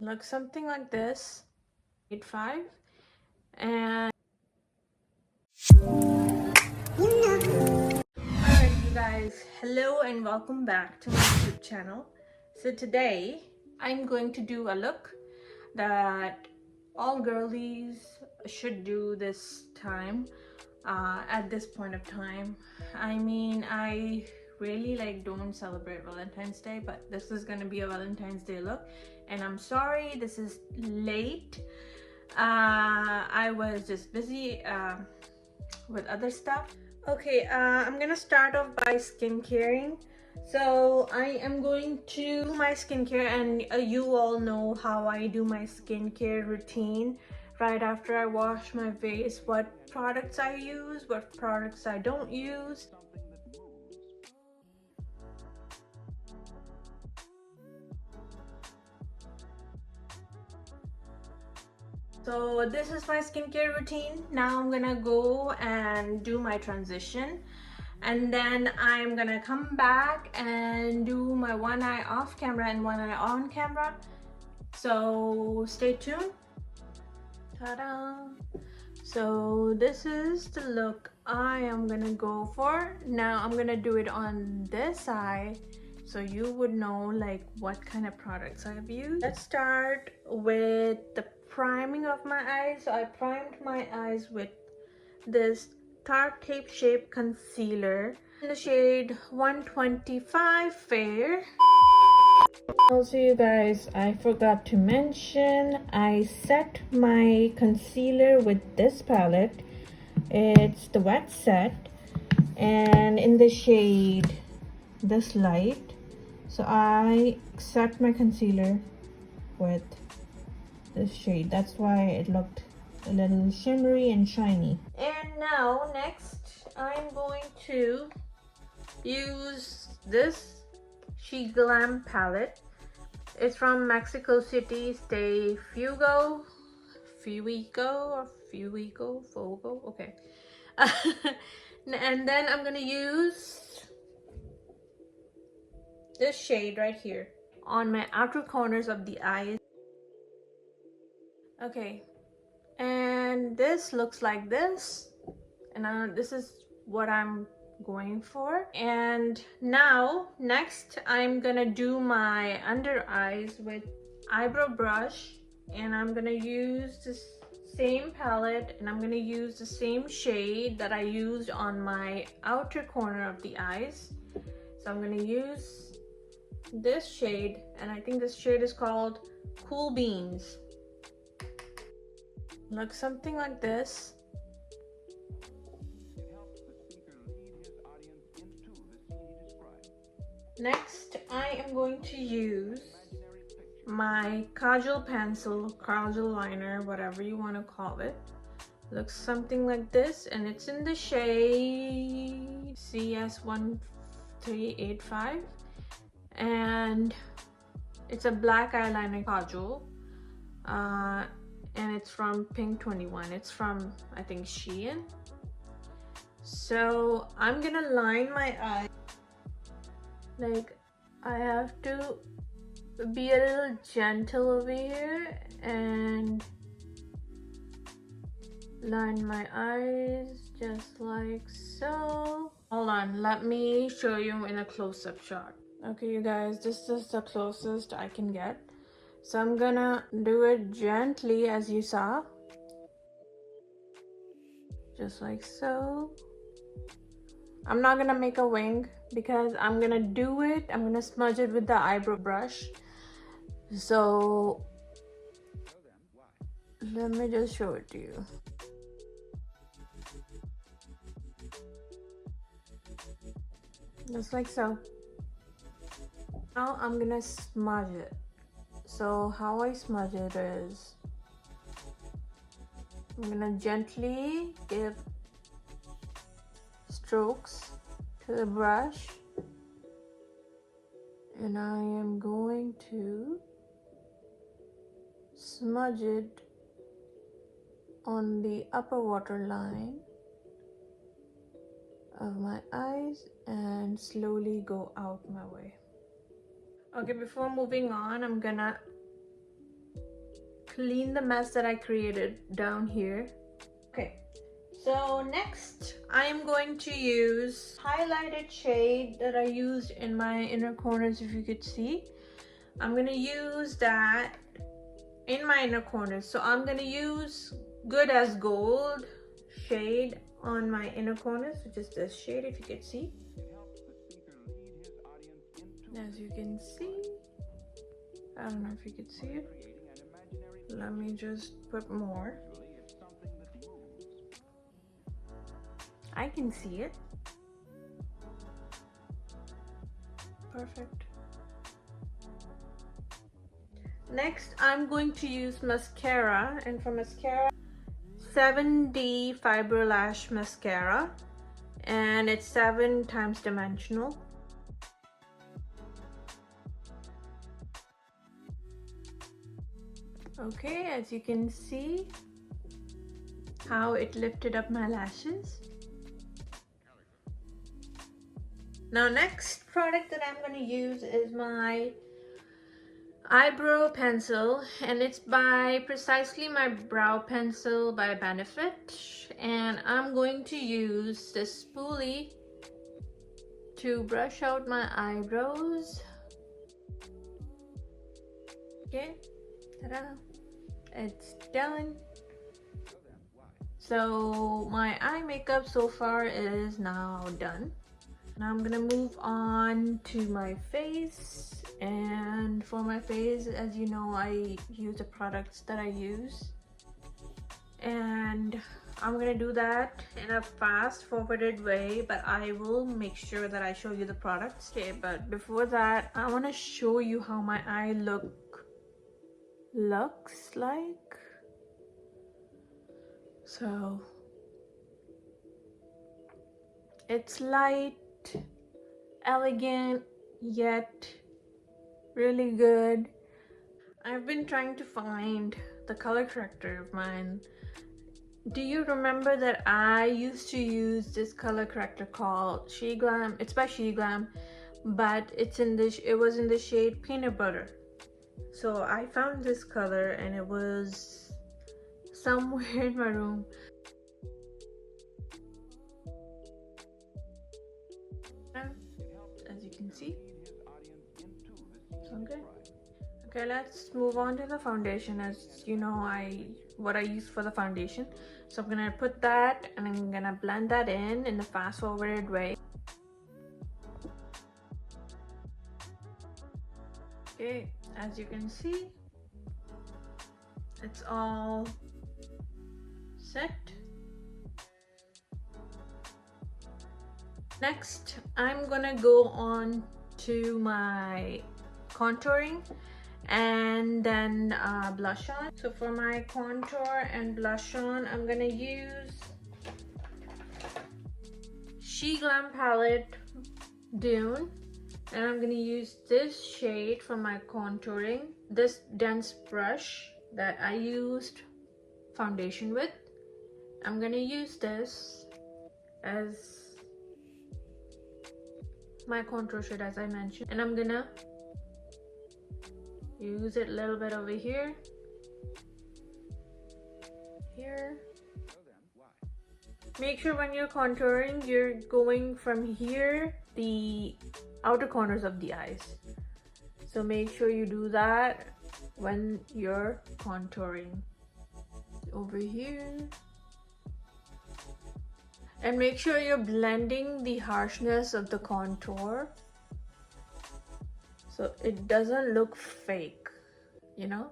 Looks something like this. 85. And alright, you guys, hello and welcome back to my YouTube channel. So today I'm going to do a look that all girlies should do this time, at this point of time. I mean, I really don't celebrate Valentine's Day, but this is gonna be a Valentine's Day look, and I'm sorry this is late. I was just busy with other stuff. Okay, I'm gonna start off by skincaring. So I am going to do my skincare, and you all know how I do my skincare routine right after I wash my face, what products I use, what products I don't use. So this is my skincare routine. Now I'm gonna go and do my transition, and then I'm gonna come back and do my one eye off camera and one eye on camera. So stay tuned. Ta-da! So this is the look I am gonna go for. Now I'm gonna do it on this eye so you would know what kind of products I've used. Let's start with the priming of my eyes. So I primed my eyes with this Tarte Tape Shape Concealer in the shade 125 Fair. Also, you guys, I forgot to mention, I set my concealer with this palette. It's the wet set, and in the shade this light. So I set my concealer with this shade. That's why it looked a little shimmery and shiny. And now next I'm going to use this She Glam palette. It's from Mexico City. Stay Fuego, Fogo. Okay. And then I'm gonna use this shade right here on my outer corners of the eyes. Okay, and this looks like this, and this is what I'm going for. And now next I'm gonna do my under eyes with eyebrow brush, and I'm gonna use this same palette, and I'm gonna use the same shade that I used on my outer corner of the eyes. So I'm gonna use this shade, and I think this shade is called Cool Beans. Looks something like this. Next, I am going to use my kajal pencil, kajal liner, whatever you want to call it. Looks something like this, and it's in the shade CS1385, and it's a black eyeliner kajal, and it's from Pink 21. It's from, I think, Shein. So I'm gonna line my eye. I have to be a little gentle over here and line my eyes just like so. Hold on, let me show you in a close-up shot. Okay, you guys, this is the closest I can get. So I'm gonna do it gently, as you saw. Just like so. I'm not gonna make a wing because I'm gonna do it. I'm gonna smudge it with the eyebrow brush. So let me just show it to you. Just like so. Now I'm gonna smudge it. So how I smudge it is, I'm gonna gently give strokes to the brush, and I am going to smudge it on the upper waterline of my eyes and slowly go out my way. Okay, before moving on, I'm gonna clean the mess that I created down here. Okay, so next I'm going to use highlighted shade that I used in my inner corners. If you could see, I'm gonna use that in my inner corners. So I'm gonna use Good as Gold shade on my inner corners, which is this shade, if you could see. As you can see, I don't know if you could see it. Let me just put more. I can see it. Perfect. Next, I'm going to use mascara, and for mascara, 7D Fiber Lash Mascara, and it's 7 times dimensional. Okay, as you can see how it lifted up my lashes. Now, next product that I'm going to use is my eyebrow pencil, and it's by Precisely My Brow Pencil by Benefit, and I'm going to use this spoolie to brush out my eyebrows. Okay, ta-da, it's done. So my eye makeup so far is now done. Now I'm gonna move on to my face, and for my face, as you know, I use the products that I use, and I'm gonna do that in a fast forwarded way, but I will make sure that I show you the products. Okay, but before that, I want to show you how my eye looks like. So it's light, elegant, yet really good. I've been trying to find the color corrector of mine. Do you remember that I used to use this color corrector called She Glam? It's by She Glam, but it was in the shade Peanut Butter. So I found this color and it was somewhere in my room. As you can see, okay. Okay, let's move on to the foundation. As you know, what I use for the foundation. So I'm gonna put that and I'm gonna blend that in the fast forwarded way. Okay, as you can see, it's all set. Next, I'm gonna go on to my contouring and then blush on. So for my contour and blush on, I'm gonna use She Glam palette Dune, and I'm gonna use this shade for my contouring, this dense brush that I used foundation with. I'm gonna use this as my contour shade, as I mentioned, and I'm gonna use it a little bit over here. Make sure when you're contouring, you're going from here, the outer corners of the eyes. So make sure you do that when you're contouring. Over here. And make sure you're blending the harshness of the contour so it doesn't look fake, you know?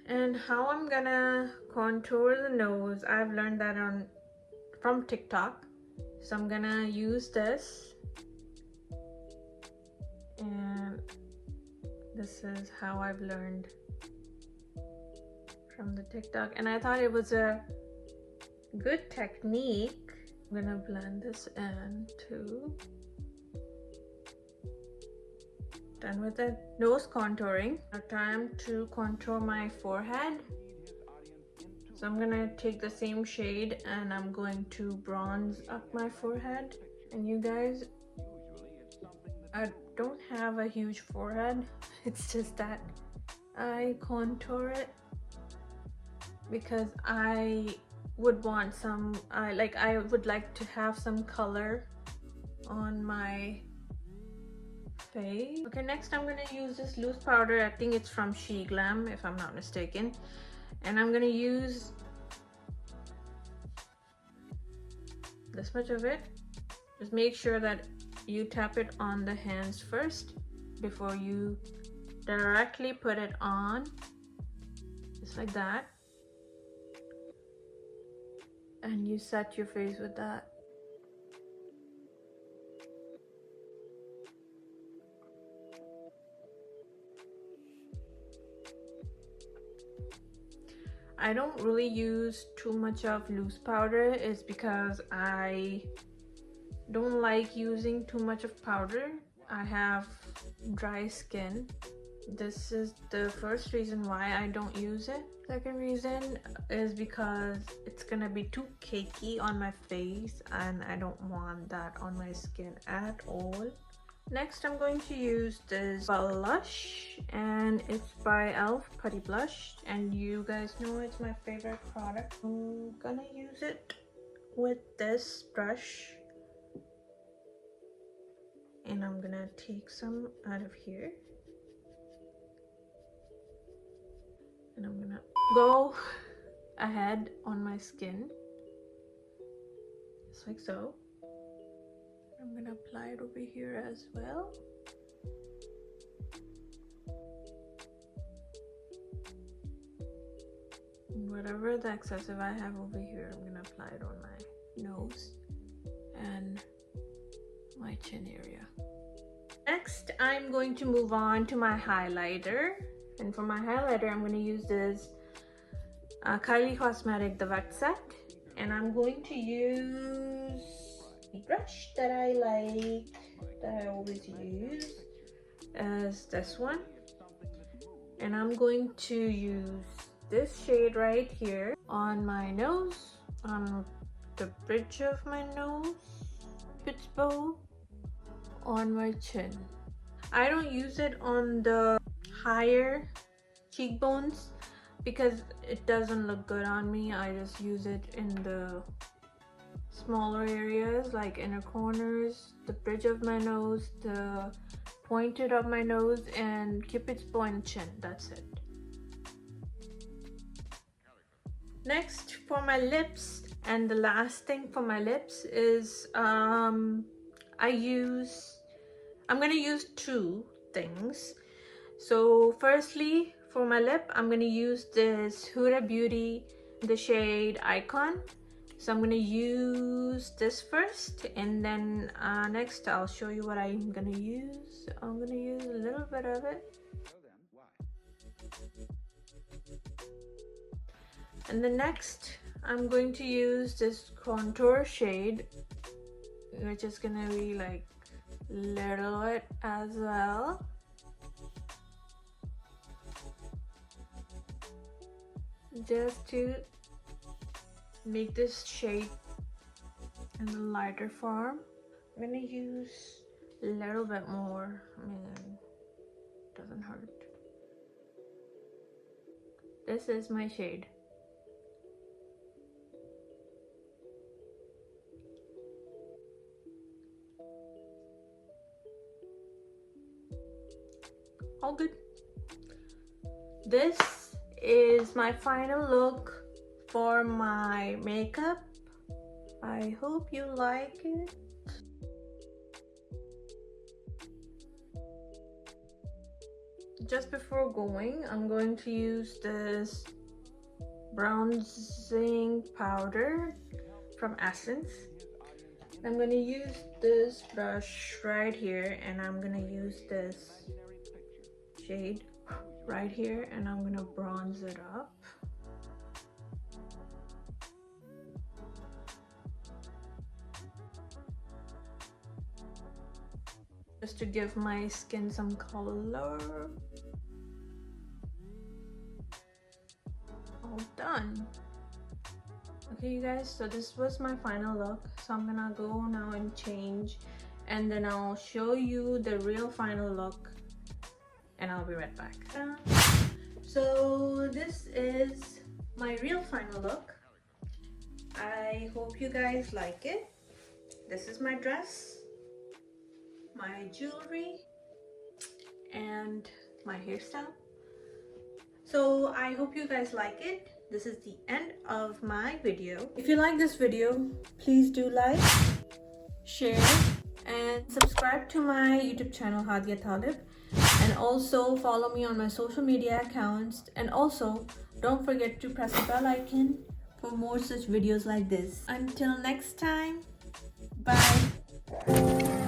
And how I'm gonna contour the nose, I've learned that from TikTok. So I'm gonna use this, and this is how I've learned from the TikTok, and I thought it was a good technique. I'm gonna blend this in too. Done with the nose contouring. Now time to contour my forehead. So I'm gonna take the same shade and I'm going to bronze up my forehead. And you guys, I don't have a huge forehead. It's just that I contour it because I would want some, I would like to have some color on my face. Okay, next I'm gonna use this loose powder. I think it's from She Glam, if I'm not mistaken. And I'm gonna use this much of it. Just make sure that you tap it on the hands first before you directly put it on, just like that. And you set your face with that. I don't really use too much of loose powder. It's because I don't like using too much of powder. I have dry skin. This is the first reason why I don't use it. Second reason is because it's gonna be too cakey on my face and I don't want that on my skin at all. Next, I'm going to use this blush, and it's by e.l.f. Putty Blush, and you guys know it's my favorite product. I'm gonna use it with this brush, and I'm gonna take some out of here, and I'm gonna go ahead on my skin, just like so. I'm gonna apply it over here as well. Whatever the excessive I have over here, I'm gonna apply it on my nose and my chin area. Next, I'm going to move on to my highlighter. And for my highlighter, I'm gonna use this Kylie Cosmetic The Wet Set. And I'm going to use the brush that I like, that I always use, as this one. And I'm going to use this shade right here on my nose, on the bridge of my nose, its bow, on my chin. I don't use it on the higher cheekbones because it doesn't look good on me. I just use it in the smaller areas like inner corners, the bridge of my nose, the pointed of my nose, and cupid's bow and chin. That's it. Next, for my lips, and the last thing for my lips is I'm gonna use two things. So firstly, for my lip, I'm gonna use this Huda Beauty, the shade Icon. So I'm gonna use this first, and then next I'll show you what I'm gonna use. I'm gonna use a little bit of it. And then next, I'm going to use this contour shade, which is gonna be like little bit as well. Just to make this shade in the lighter form. I'm gonna use a little bit more. I mean, it doesn't hurt. This is my shade. All good. This is my final look for my makeup. I hope you like it. Just before going, I'm going to use this bronzing powder from Essence. I'm going to use this brush right here, and I'm going to use this shade right here, and I'm going to bronze it up. Just to give my skin some color. All done. Okay, you guys, so this was my final look. So I'm gonna go now and change, and then I'll show you the real final look, and I'll be right back. So this is my real final look. I hope you guys like it. This is my dress, my jewelry, and my hairstyle. So I hope you guys like it. This is the end of my video. If you like this video, please do like, share, and subscribe to my YouTube channel Hadia Talib, and also follow me on my social media accounts, and also don't forget to press the bell icon for more such videos like this. Until next time, bye.